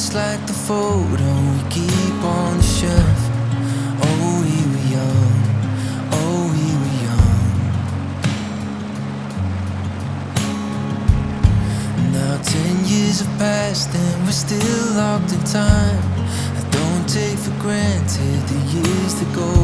Just like the photo we keep on the shelf. Oh, we were young, oh, we were young. Now 10 years have passed and we're still locked in time. I don't take for granted the years that go